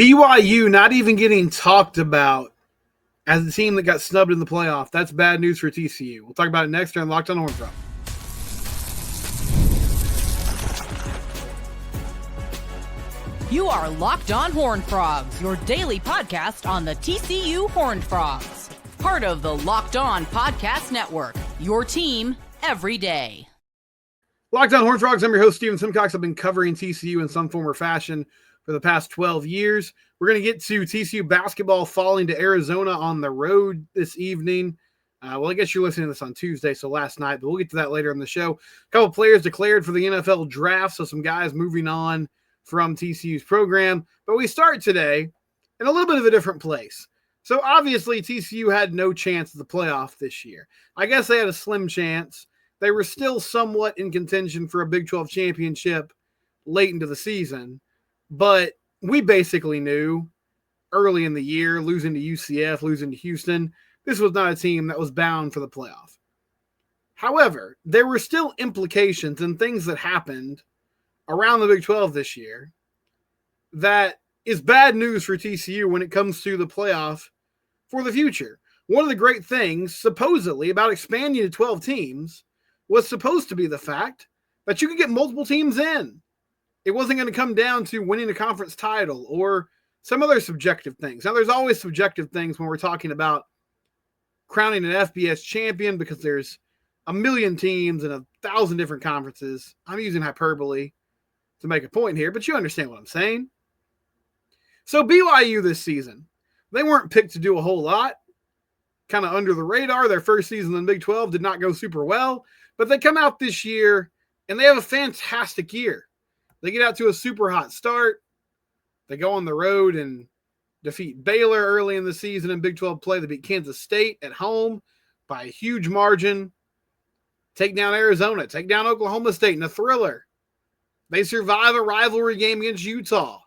BYU not even getting talked about as the team that got snubbed in the playoff. That's bad news for TCU. We'll talk about it next here on Locked on Horned Frogs. You are Locked on Horned Frogs, your daily podcast on the TCU Horned Frogs. Part of the Locked on Podcast Network, your team every day. Locked on Horned Frogs, I'm your host, Steven Simcox. I've been covering TCU in some form or fashion for the past 12 years. We're going to get to TCU basketball falling to Arizona on the road this evening. Well, I guess you're listening to this on Tuesday, so last night, but we'll get to that later in the show. A couple players declared for the NFL draft, so some guys moving on from TCU's program. But we start today in a little bit of a different place. So obviously TCU had no chance at the playoff this year. I guess they had a slim chance. They were still somewhat in contention for a Big 12 championship late into the season. But we basically knew early in the year, losing to UCF, losing to Houston, this was not a team that was bound for the playoff. However, there were still implications and things that happened around the Big 12 this year that is bad news for TCU when it comes to the playoff for the future. One of the great things, supposedly, about expanding to 12 teams was supposed to be the fact that you could get multiple teams in. It wasn't going to come down to winning a conference title or some other subjective things. Now, there's always subjective things when we're talking about crowning an FBS champion because there's a million teams and 1,000 different conferences. I'm using hyperbole to make a point here, but you understand what I'm saying. So BYU this season, they weren't picked to do a whole lot, kind of under the radar. Their first season in the Big 12 did not go super well, but they come out this year and they have a fantastic year. They get out to a super hot start. They go on the road and defeat Baylor early in the season in Big 12 play. They beat Kansas State at home by a huge margin. Take down Arizona, take down Oklahoma State in a thriller. They survive a rivalry game against Utah.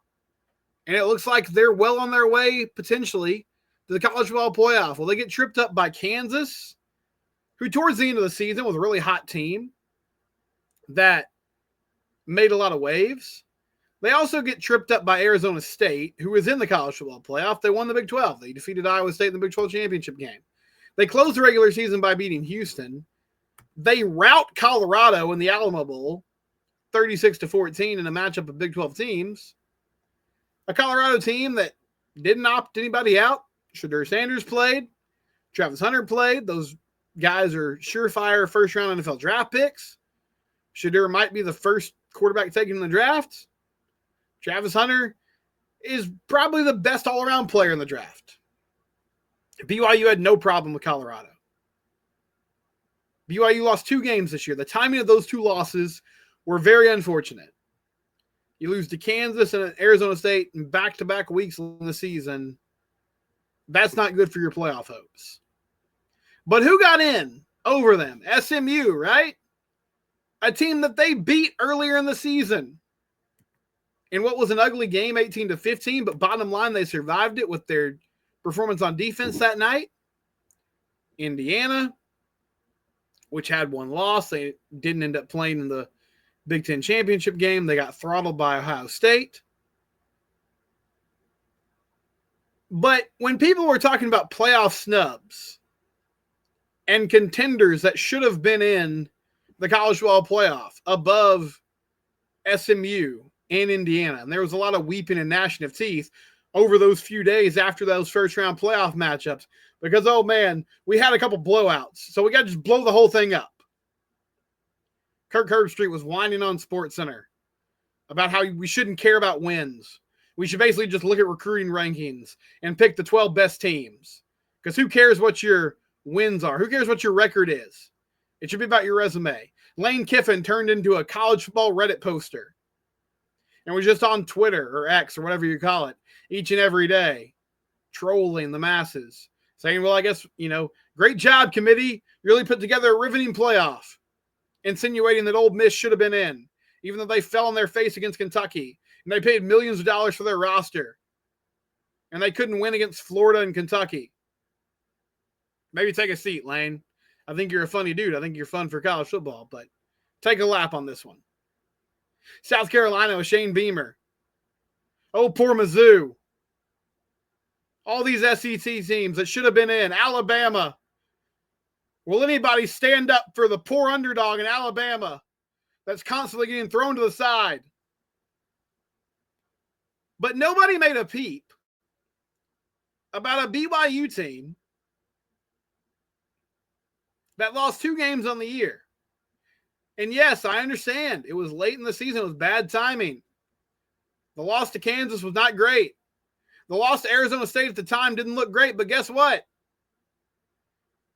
And it looks like they're well on their way, potentially, to the college football playoff. Well, they get tripped up by Kansas, who towards the end of the season was a really hot team that made a lot of waves. They also get tripped up by Arizona State, who was in the college football playoff. They won the Big 12. They defeated Iowa State in the Big 12 championship game. They closed the regular season by beating Houston. They rout Colorado in the Alamo Bowl, 36-14 in a matchup of Big 12 teams. A Colorado team that didn't opt anybody out. Shedeur Sanders played. Travis Hunter played. Those guys are surefire first-round NFL draft picks. Shedeur might be the first quarterback taken in the draft. Travis Hunter is probably the best all-around player in the draft. BYU had no problem with Colorado. BYU lost 2 games this year. The timing of those 2 losses were very unfortunate. You lose to Kansas and Arizona State in back-to-back weeks in the season. That's not good for your playoff hopes. But who got in over them? SMU, right? A team that they beat earlier in the season in what was an ugly game, 18-15, but bottom line, they survived it with their performance on defense that night. Indiana, which had 1 loss. They didn't end up playing in the Big Ten championship game. They got throttled by Ohio State. But when people were talking about playoff snubs and contenders that should have been in the college football playoff above SMU and Indiana, and there was a lot of weeping and gnashing of teeth over those few days after those first-round playoff matchups because, oh, man, we had a couple blowouts, so we got to just blow the whole thing up. Kirk Herbstreit was whining on SportsCenter about how we shouldn't care about wins. We should basically just look at recruiting rankings and pick the 12 best teams because who cares what your wins are? Who cares what your record is? It should be about your resume. Lane Kiffin turned into a college football Reddit poster and was just on Twitter or X or whatever you call it each and every day, trolling the masses, saying, well, I guess, great job, committee. You really put together a riveting playoff. Insinuating that Ole Miss should have been in, even though they fell on their face against Kentucky, and they paid millions of dollars for their roster, and they couldn't win against Florida and Kentucky. Maybe take a seat, Lane. I think you're a funny dude. I think you're fun for college football, but take a lap on this one. South Carolina with Shane Beamer. Oh, poor Mizzou. All these SEC teams that should have been in. Alabama. Will anybody stand up for the poor underdog in Alabama that's constantly getting thrown to the side? But nobody made a peep about a BYU team that lost 2 games on the year. And yes, I understand. It was late in the season. It was bad timing. The loss to Kansas was not great. The loss to Arizona State at the time didn't look great, but guess what?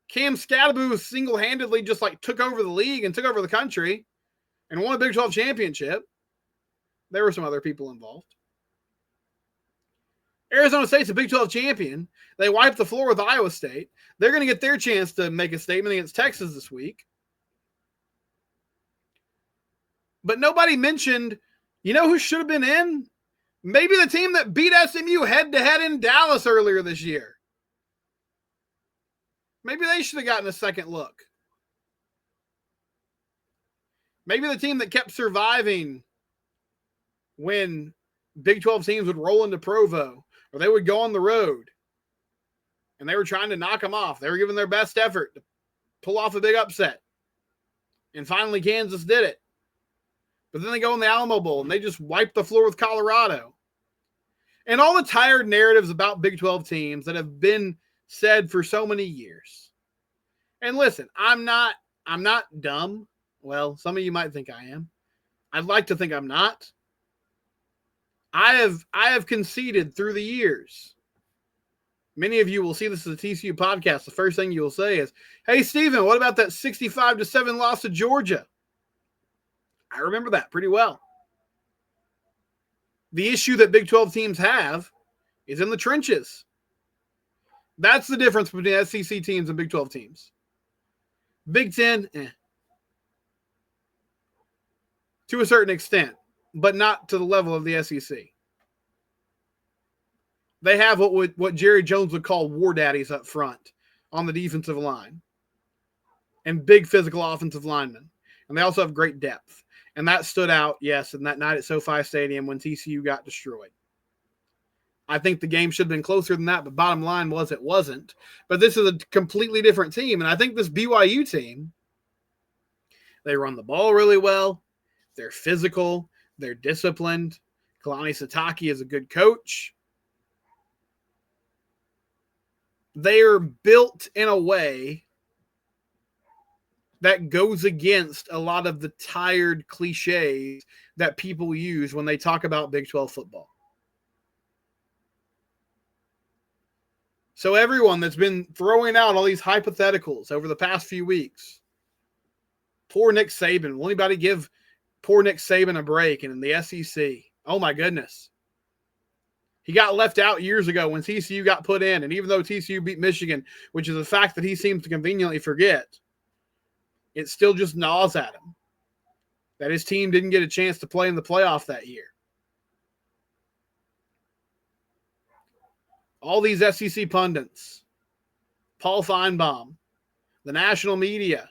Cam Scadaboo single-handedly just took over the league and took over the country and won a Big 12 championship. There were some other people involved. Arizona State's a Big 12 champion. They wiped the floor with Iowa State. They're going to get their chance to make a statement against Texas this week. But nobody mentioned, you know who should have been in? Maybe the team that beat SMU head-to-head in Dallas earlier this year. Maybe they should have gotten a second look. Maybe the team that kept surviving when Big 12 teams would roll into Provo, or they would go on the road, and they were trying to knock them off. They were giving their best effort to pull off a big upset. And finally, Kansas did it. But then they go in the Alamo Bowl, and they just wipe the floor with Colorado. And all the tired narratives about Big 12 teams that have been said for so many years. And listen, I'm not dumb. Well, some of you might think I am. I'd like to think I'm not. I have conceded through the years. Many of you will see this as a TCU podcast. The first thing you will say is, "Hey, Steven, what about that 65-7 loss to Georgia?" I remember that pretty well. The issue that Big 12 teams have is in the trenches. That's the difference between SEC teams and Big 12 teams. Big 10, to a certain extent, but not to the level of the SEC. They have what Jerry Jones would call war daddies up front on the defensive line and big physical offensive linemen. And they also have great depth. And that stood out, yes, in that night at SoFi Stadium when TCU got destroyed. I think the game should have been closer than that, but bottom line was it wasn't. But this is a completely different team. And I think this BYU team, they run the ball really well. They're physical. They're disciplined. Kalani Sitake is a good coach. They are built in a way that goes against a lot of the tired cliches that people use when they talk about Big 12 football. So everyone that's been throwing out all these hypotheticals over the past few weeks, poor Nick Saban, will anybody give poor Nick Saban a break? And in the SEC, oh my goodness. He got left out years ago when TCU got put in. And even though TCU beat Michigan, which is a fact that he seems to conveniently forget, it still just gnaws at him that his team didn't get a chance to play in the playoff that year. All these SEC pundits, Paul Feinbaum, the national media,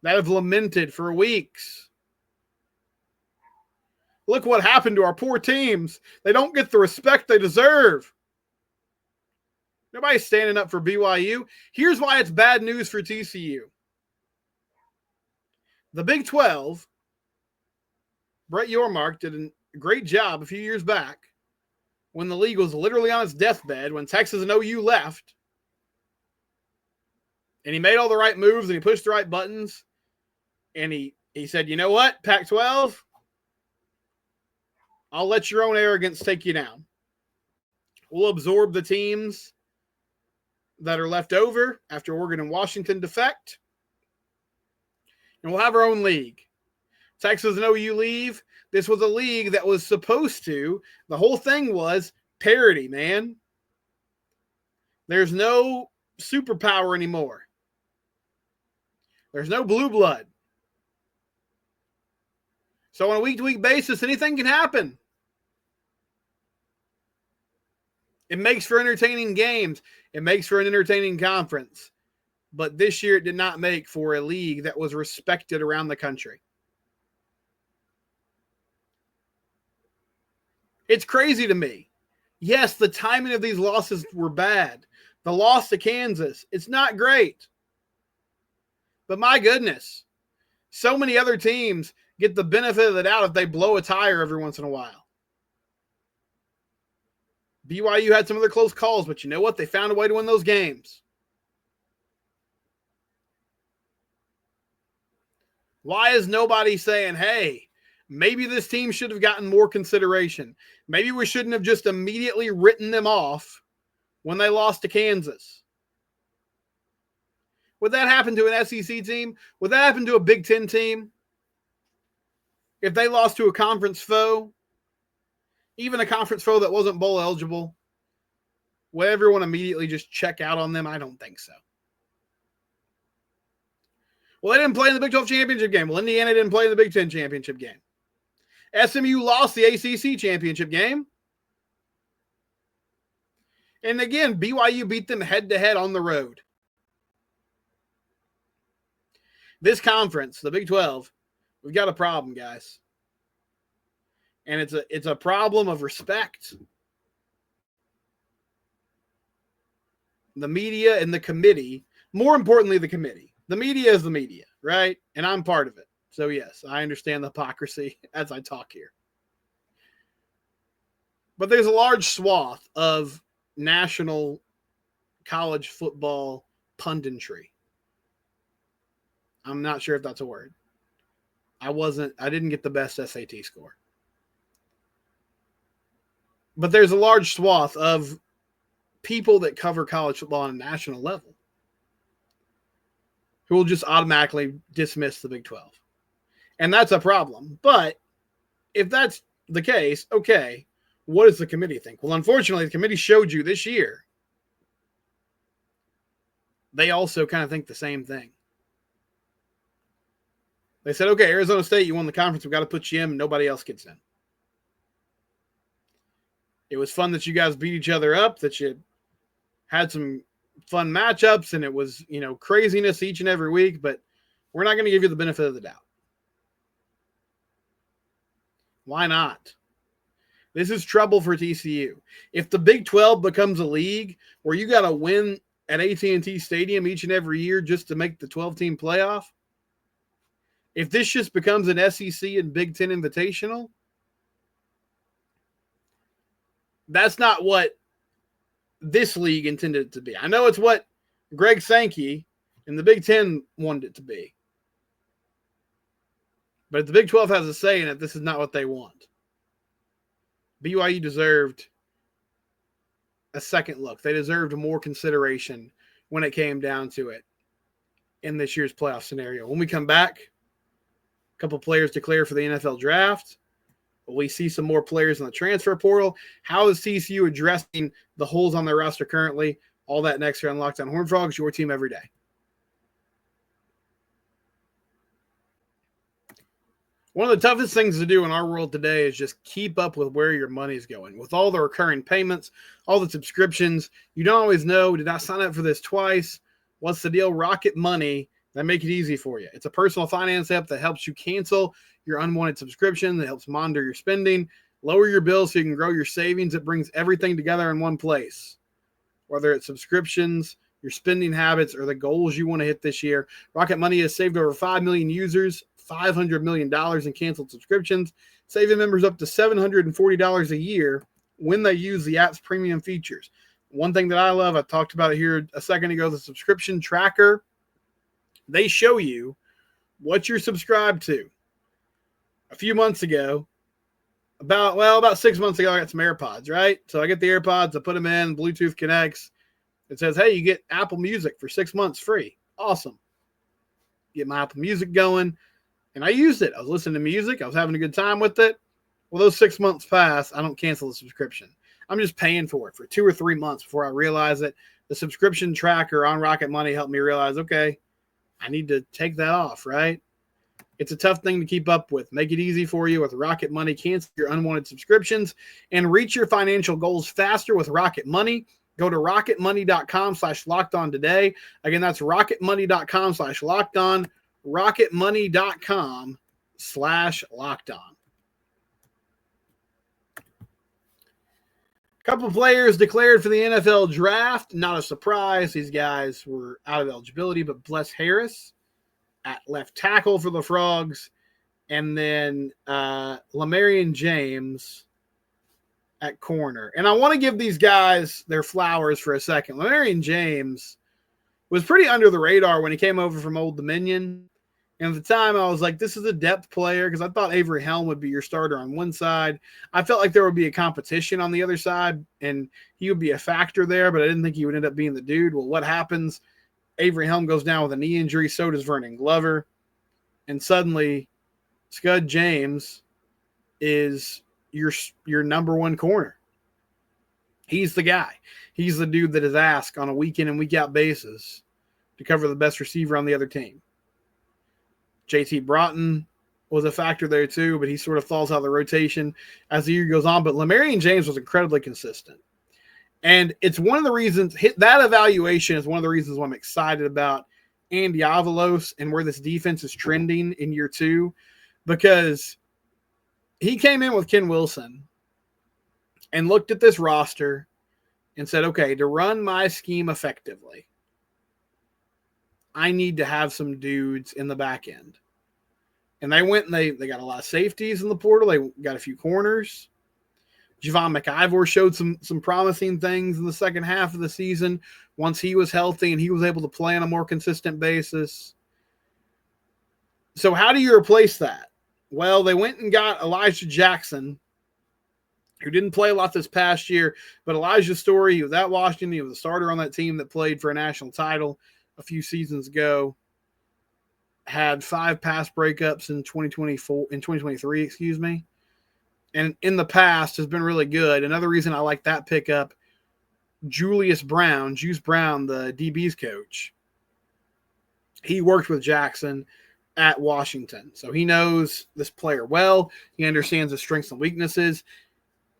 that have lamented for weeks. Look what happened to our poor teams. They don't get the respect they deserve. Nobody's standing up for BYU. Here's why it's bad news for TCU. The Big 12, Brett Yormark did a great job a few years back when the league was literally on its deathbed, when Texas and OU left. And he made all the right moves and he pushed the right buttons. And he said, you know what, Pac-12, I'll let your own arrogance take you down. We'll absorb the teams that are left over after Oregon and Washington defect. And we'll have our own league. Texas and OU leave. This was a league that was supposed to, the whole thing was parity, man. There's no superpower anymore. There's no blue blood. So on a week-to-week basis, anything can happen. It makes for entertaining games. It makes for an entertaining conference. But this year it did not make for a league that was respected around the country. It's crazy to me Yes, the timing of these losses were bad. The loss to Kansas, it's not great. But my goodness, so many other teams get the benefit of the doubt if they blow a tire every once in a while. BYU had some other close calls, but you know what? They found a way to win those games. Why is nobody saying, hey, maybe this team should have gotten more consideration? Maybe we shouldn't have just immediately written them off when they lost to Kansas. Would that happen to an SEC team? Would that happen to a Big Ten team? If they lost to a conference foe, even a conference foe that wasn't bowl eligible, would everyone immediately just check out on them? I don't think so. Well, they didn't play in the Big 12 championship game. Well, Indiana didn't play in the Big 10 championship game. SMU lost the ACC championship game. And again, BYU beat them head-to-head on the road. This conference, the Big 12, we've got a problem, guys. And it's a problem of respect. The media and the committee, more importantly, the committee. The media is the media, right? And I'm part of it. So, yes, I understand the hypocrisy as I talk here. But there's a large swath of national college football punditry. I'm not sure if that's a word. I didn't get the best SAT score. But there's a large swath of people that cover college football on a national level who will just automatically dismiss the Big 12. And that's a problem. But if that's the case, okay, what does the committee think? Well, unfortunately, the committee showed you this year. They also kind of think the same thing. They said, okay, Arizona State, you won the conference. We've got to put you in. Nobody else gets in. It was fun that you guys beat each other up, that you had some fun matchups, and it was, craziness each and every week, but we're not going to give you the benefit of the doubt. Why not? This is trouble for TCU. If the Big 12 becomes a league where you got to win at AT&T Stadium each and every year just to make the 12-team playoff, if this just becomes an SEC and Big 10 invitational, that's not what this league intended it to be. I know it's what Greg Sankey and the Big 10 wanted it to be. But if the Big 12 has a say in it, this is not what they want. BYU deserved a second look. They deserved more consideration when it came down to it in this year's playoff scenario. When we come back, a couple players declare for the NFL draft. We see some more players in the transfer portal. How is TCU addressing the holes on their roster currently? All that next here on Locked On Horned Frogs, your team every day. One of the toughest things to do in our world today is just keep up with where your money is going. With all the recurring payments, all the subscriptions, you don't always know, did I sign up for this twice? What's the deal? Rocket Money, they make it easy for you. It's a personal finance app that helps you cancel your unwanted subscription, that helps monitor your spending, lower your bills so you can grow your savings. It brings everything together in one place, whether it's subscriptions, your spending habits, or the goals you want to hit this year. Rocket Money has saved over 5 million users, $500 million in canceled subscriptions, saving members up to $740 a year when they use the app's premium features. One thing that I love, I talked about it here a second ago, the subscription tracker. They show you what you're subscribed to. A few months ago, about 6 months ago, I got some AirPods, right? So I get the AirPods, I put them in, Bluetooth connects. It says, hey, you get Apple Music for 6 months free. Awesome. Get my Apple Music going. And I used it. I was listening to music. I was having a good time with it. Well, those 6 months pass. I don't cancel the subscription. I'm just paying for it for 2 or 3 months before I realize it. The subscription tracker on Rocket Money helped me realize, okay, I need to take that off, right? It's a tough thing to keep up with. Make it easy for you with Rocket Money. Cancel your unwanted subscriptions and reach your financial goals faster with Rocket Money. Go to rocketmoney.com/lockedon today. Again, that's rocketmoney.com/lockedon. rocketmoney.com/lockedon. Couple players declared for the NFL draft. Not a surprise. These guys were out of eligibility, but Bless Harris at left tackle for the Frogs. And then Lamarian James at corner. And I want to give these guys their flowers for a second. Lamarian James was pretty under the radar when he came over from Old Dominion. And at the time, I was like, this is a depth player because I thought Avery Helm would be your starter on one side. I felt like there would be a competition on the other side, and he would be a factor there, but I didn't think he would end up being the dude. Well, what happens? Avery Helm goes down with a knee injury. So does Vernon Glover. And suddenly, Scud James is your number one corner. He's the guy. He's the dude that is asked on a week in and week out basis to cover the best receiver on the other team. JT Broughton was a factor there too, but he sort of falls out of the rotation as the year goes on. But Lamarian James was incredibly consistent. And it's one of the reasons that evaluation is one of the reasons why I'm excited about Andy Avalos and where this defense is trending in year two, because he came in with Ken Wilson and looked at this roster and said, okay, to run my scheme effectively, I need to have some dudes in the back end. And they went and they got a lot of safeties in the portal. They got a few corners. Javon McIvor showed some promising things in the second half of the season once he was healthy and he was able to play on a more consistent basis. So how do you replace that? Well, they went and got Elijah Jackson, who didn't play a lot this past year, but Elijah's story, he was at Washington. He was a starter on that team that played for a national title a few seasons ago, had 5 pass breakups in 2023, and in the past has been really good. Another reason I like that pickup, Juice Brown, the DB's coach, he worked with Jackson at Washington. So he knows this player well. He understands his strengths and weaknesses.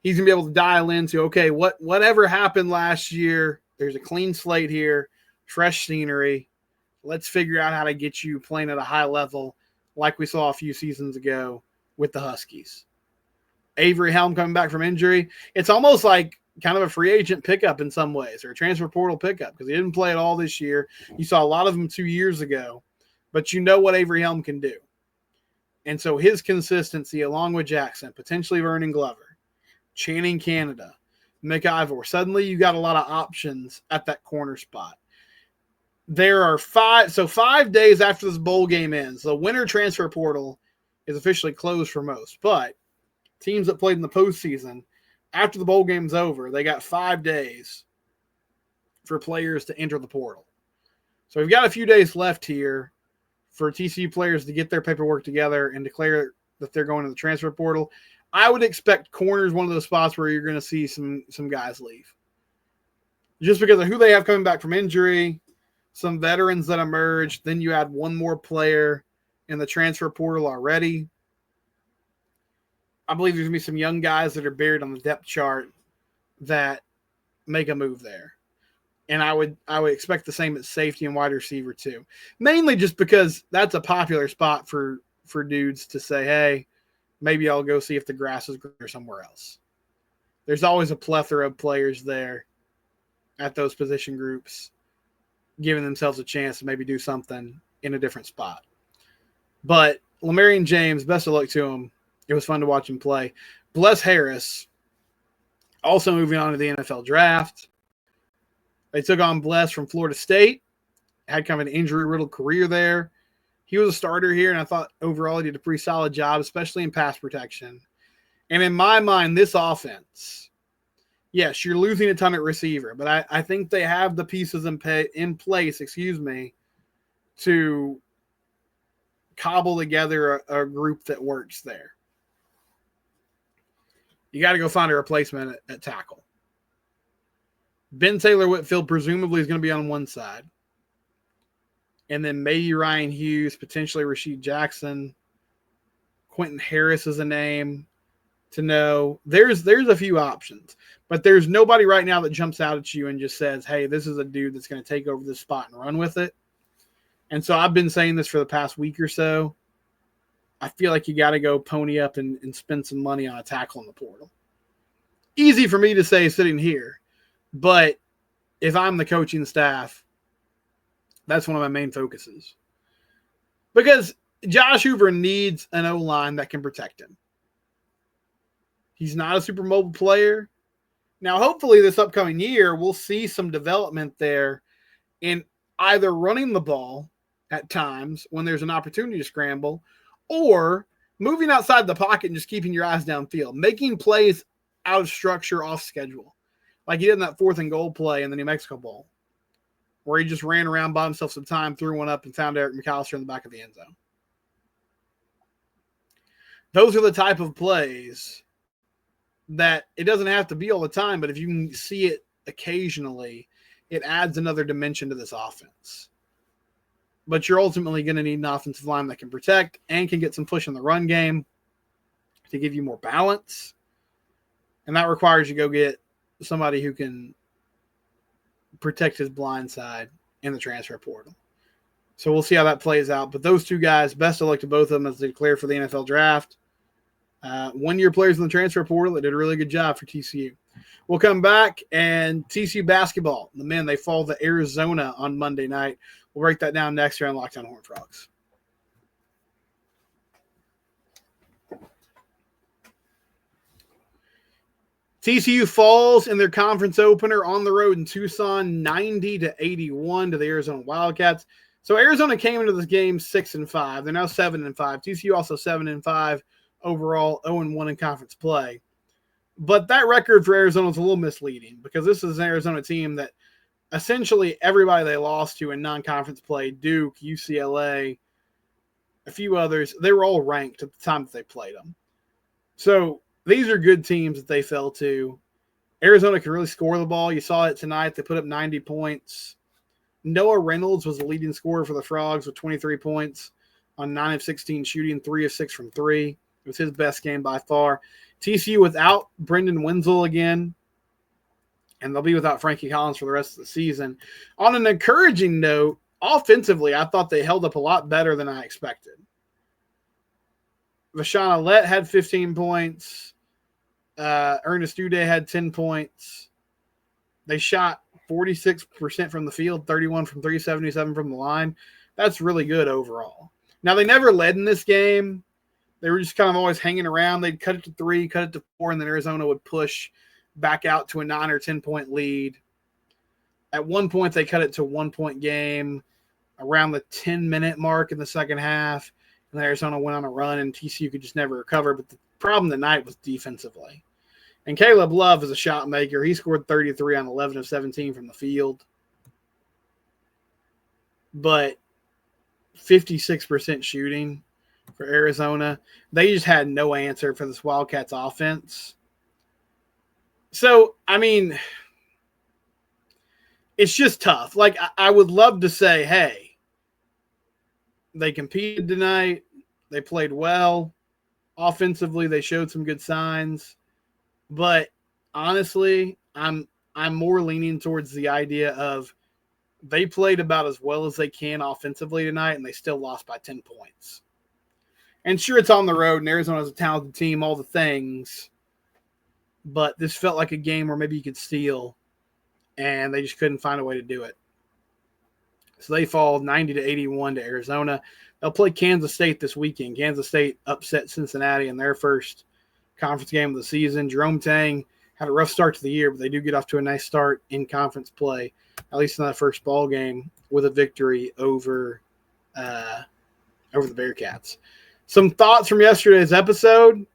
He's going to be able to dial into, okay, whatever happened last year, there's a clean slate here, fresh scenery. Let's figure out how to get you playing at a high level like we saw a few seasons ago with the Huskies. Avery Helm coming back from injury. It's almost like kind of a free agent pickup in some ways, or a transfer portal pickup, because he didn't play at all this year. You saw a lot of them 2 years ago, but you know what Avery Helm can do. And so his consistency, along with Jackson, potentially Vernon Glover, Channing Canada, McIvor, suddenly you got a lot of options at that corner spot. There are 5 days after this bowl game ends, the winter transfer portal is officially closed for most, but teams that played in the postseason, after the bowl game's over, they got 5 days for players to enter the portal. So we've got a few days left here for TCU players to get their paperwork together and declare that they're going to the transfer portal. I would expect corners one of those spots where you're going to see some guys leave. Just because of who they have coming back from injury, some veterans that emerged, then you add one more player in the transfer portal already. I believe there's going to be some young guys that are buried on the depth chart that make a move there. And I would expect the same at safety and wide receiver too. Mainly just because that's a popular spot for dudes to say, hey, maybe I'll go see if the grass is greener somewhere else. There's always a plethora of players there at those position groups giving themselves a chance to maybe do something in a different spot. But Lamarian James, best of luck to him. It was fun to watch him play. Bless Harris, also moving on to the NFL draft. They took on Bless from Florida State. Had kind of an injury-riddled career there. He was a starter here, and I thought overall he did a pretty solid job, especially in pass protection. And in my mind, this offense, yes, you're losing a ton at receiver, but I think they have the pieces in place, to cobble together a group that works there. You got to go find a replacement at tackle. Ben Taylor-Whitfield presumably is going to be on one side. And then maybe Ryan Hughes, potentially Rasheed Jackson. Quentin Harris is a name to know. There's a few options, but there's nobody right now that jumps out at you and just says, hey, this is a dude that's going to take over this spot and run with it. And so I've been saying this for the past week or so. I feel like you got to go pony up and spend some money on a tackle in the portal. easy for me to say sitting here, but if I'm the coaching staff, that's one of my main focuses. Because Josh Hoover needs an O-line that can protect him. He's not a super mobile player. Now, hopefully this upcoming year, we'll see some development there in either running the ball at times when there's an opportunity to scramble, or moving outside the pocket and just keeping your eyes downfield, making plays out of structure, off schedule. Like he did in that 4th and goal play in the New Mexico Bowl, where he just ran around, bought himself some time, threw one up, and found Eric McAllister in the back of the end zone. Those are the type of plays that it doesn't have to be all the time, but if you can see it occasionally, it adds another dimension to this offense. But you're ultimately going to need an offensive line that can protect and can get some push in the run game to give you more balance. And that requires you go get somebody who can protect his blind side in the transfer portal. So we'll see how that plays out. But those two guys, best of luck to both of them as they declare for the NFL draft. 1-year players in the transfer portal that did a really good job for TCU. We'll come back and TCU basketball. The men, they fall to Arizona on Monday night. We'll break that down next here on Locked On Horned Frogs. TCU falls in their conference opener on the road in Tucson, 90-81 to the Arizona Wildcats. So Arizona came into this game 6-5. They're now 7-5. TCU also 7-5 overall, 0-1 in conference play. But that record for Arizona is a little misleading because this is an Arizona team that essentially everybody they lost to in non-conference play, Duke, UCLA, a few others, they were all ranked at the time that they played them. So these are good teams that they fell to. Arizona can really score the ball. You saw it tonight. They put up 90 points. Noah Reynolds was the leading scorer for the Frogs with 23 points on 9 of 16 shooting, 3 of 6 from 3. It was his best game by far. TCU without Brendan Wenzel again, and they'll be without Frankie Collins for the rest of the season. On an encouraging note, offensively, I thought they held up a lot better than I expected. Vashawn Alette had 15 points. Ernest Uday had 10 points. They shot 46% from the field, 31 from 3, 77 from the line. That's really good overall. Now, they never led in this game. They were just kind of always hanging around. They'd cut it to 3, cut it to 4, and then Arizona would push back out to a 9 or 10-point lead. At one point, they cut it to a 1-point game around the 10-minute mark in the second half. And Arizona went on a run, and TCU could just never recover. But the problem tonight was defensively. And Caleb Love is a shot maker. He scored 33 on 11 of 17 from the field. But 56% shooting for Arizona. They just had no answer for this Wildcats offense. So, I mean, it's just tough. Like, I would love to say, hey, they competed tonight. They played well. Offensively, they showed some good signs. But honestly, I'm more leaning towards the idea of they played about as well as they can offensively tonight, and they still lost by 10 points. And sure, it's on the road, and Arizona's a talented team, all the things. But this felt like a game where maybe you could steal, and they just couldn't find a way to do it. So they fall 90-81 to Arizona. They'll play Kansas State this weekend. Kansas State upset Cincinnati in their first conference game of the season. Jerome Tang had a rough start to the year, but they do get off to a nice start in conference play, at least in that first ball game, with a victory over the Bearcats. Some thoughts from yesterday's episode.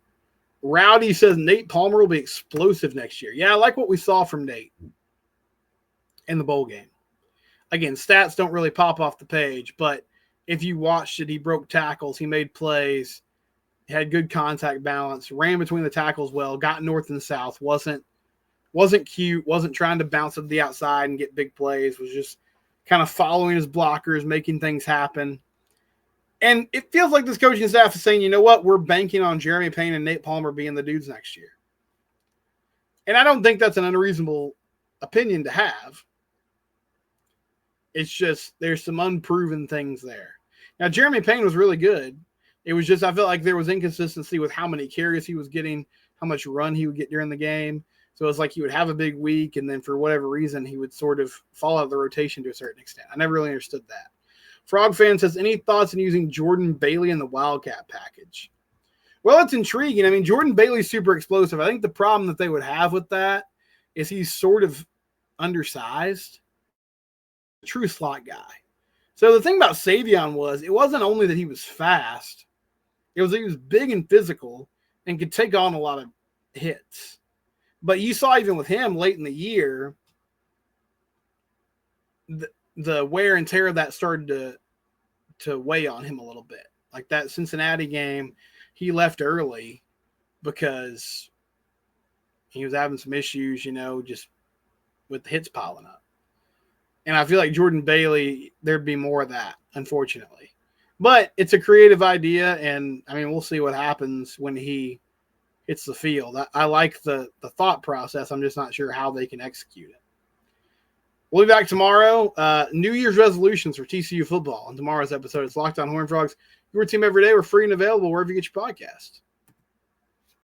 Rowdy says Nate Palmer will be explosive next year. Yeah, I like what we saw from Nate in the bowl game. Again, stats don't really pop off the page, but if you watched it, he broke tackles, he made plays, had good contact balance, ran between the tackles well, got north and south, wasn't cute, wasn't trying to bounce to the outside and get big plays, was just kind of following his blockers, making things happen. And it feels like this coaching staff is saying, you know what, we're banking on Jeremy Payne and Nate Palmer being the dudes next year. And I don't think that's an unreasonable opinion to have. It's just there's some unproven things there. Now, Jeremy Payne was really good. It was just I felt like there was inconsistency with how many carries he was getting, how much run he would get during the game. So it's like he would have a big week, and then for whatever reason, he would sort of fall out of the rotation to a certain extent. I never really understood that. Frog Fan says, any thoughts on using Jordan Bailey in the Wildcat package? Well, it's intriguing. I mean, Jordan Bailey's super explosive. I think the problem that they would have with that is he's sort of undersized. A true slot guy. So the thing about Savion was, it wasn't only that he was fast, it was that he was big and physical and could take on a lot of hits. But you saw even with him late in the year, the wear and tear of that started to weigh on him a little bit. Like that Cincinnati game, he left early because he was having some issues, just with the hits piling up. And I feel like Jordan Bailey, there'd be more of that, unfortunately. But it's a creative idea, and, I mean, we'll see what happens when he hits the field. I like the thought process. I'm just not sure how they can execute it. We'll be back tomorrow. New Year's resolutions for TCU football. On tomorrow's episode, it's Locked On Horned Frogs. Your team every day. We're free and available wherever you get your podcast.